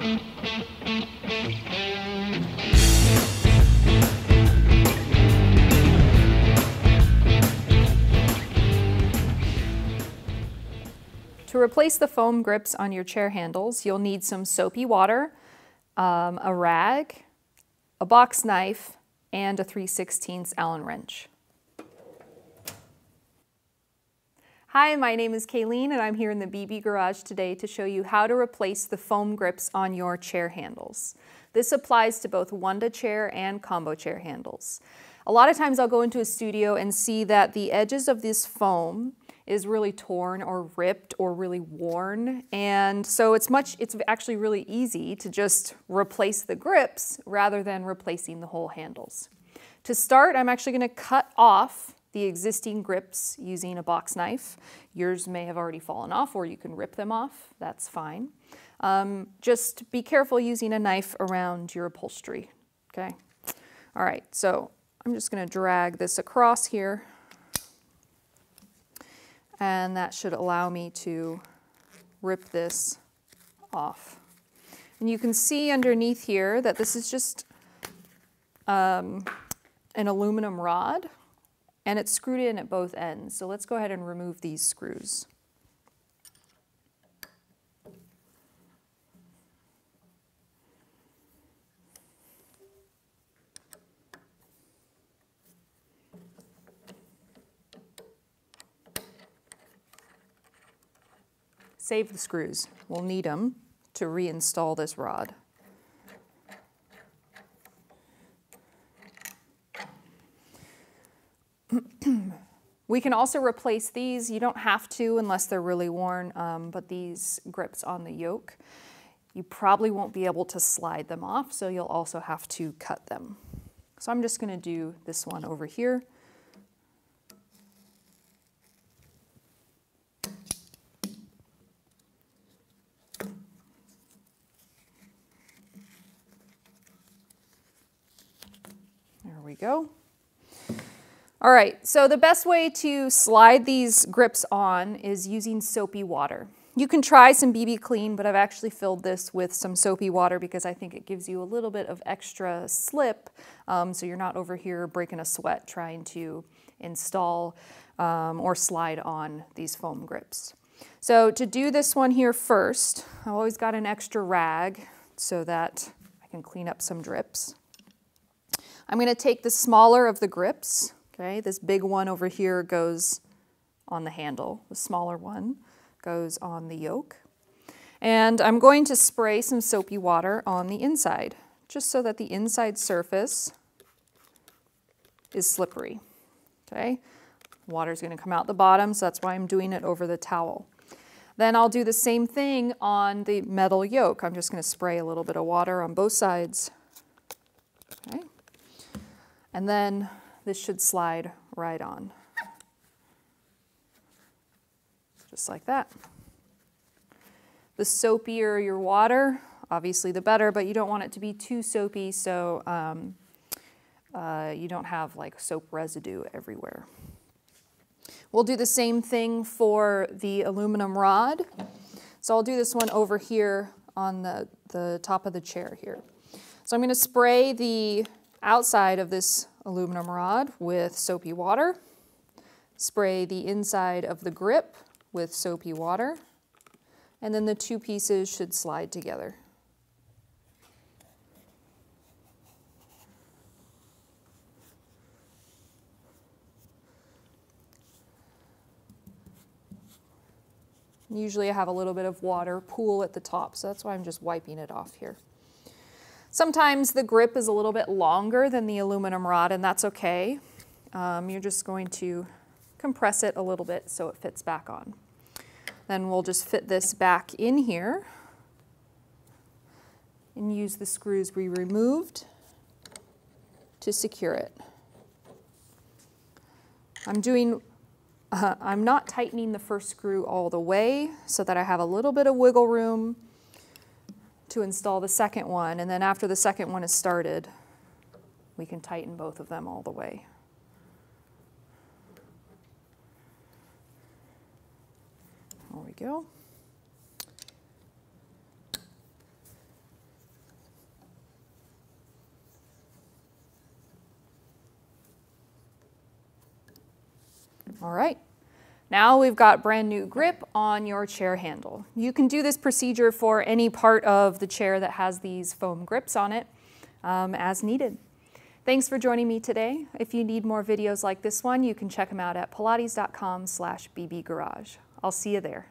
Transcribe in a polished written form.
To replace the foam grips on your chair handles, you'll need some soapy water, a rag, a box knife, and a 3/16 Allen wrench. Hi, my name is Kayleen and I'm here in the BB Garage today to show you how to replace the foam grips on your chair handles. This applies to both Wanda chair and combo chair handles. A lot of times I'll go into a studio and see that the edges of this foam is really torn or ripped or really worn, and so it's actually really easy to just replace the grips rather than replacing the whole handles. To start, I'm actually going to cut off the existing grips using a box knife. Yours may have already fallen off, or you can rip them off, that's fine. Just be careful using a knife around your upholstery, okay? All right, so I'm just going to drag this across here, and that should allow me to rip this off. And you can see underneath here that this is just an aluminum rod, and it's screwed in at both ends. So let's go ahead and remove these screws. Save the screws. We'll need them to reinstall this rod. We can also replace these. You don't have to unless they're really worn, but these grips on the yoke, you probably won't be able to slide them off, so you'll also have to cut them. So I'm just going to do this one over here. There we go. All right, so the best way to slide these grips on is using soapy water. You can try some BB Clean, but I've actually filled this with some soapy water because I think it gives you a little bit of extra slip, so you're not over here breaking a sweat trying to install or slide on these foam grips. So to do this one here first, I've always got an extra rag so that I can clean up some drips. I'm going to take the smaller of the grips. Okay, this big one over here goes on the handle. The smaller one goes on the yoke. And I'm going to spray some soapy water on the inside, just so that the inside surface is slippery. Okay, water's going to come out the bottom, so that's why I'm doing it over the towel. Then I'll do the same thing on the metal yoke. I'm just going to spray a little bit of water on both sides. Okay. And then this should slide right on. Just like that. The soapier your water, obviously the better, but you don't want it to be too soapy so you don't have like soap residue everywhere. We'll do the same thing for the aluminum rod. So I'll do this one over here on the top of the chair here. So I'm going to spray the outside of this aluminum rod with soapy water, spray the inside of the grip with soapy water, and then the two pieces should slide together. Usually I have a little bit of water pool at the top, so that's why I'm just wiping it off here. Sometimes the grip is a little bit longer than the aluminum rod, and that's okay. You're just going to compress it a little bit so it fits back on. Then we'll just fit this back in here and use the screws we removed to secure it. I'm not tightening the first screw all the way so that I have a little bit of wiggle room to install the second one, and then after the second one is started, we can tighten both of them all the way. There we go. All right. Now we've got brand new grip on your chair handle. You can do this procedure for any part of the chair that has these foam grips on it as needed. Thanks for joining me today. If you need more videos like this one, you can check them out at pilates.com/bbgarage. I'll see you there.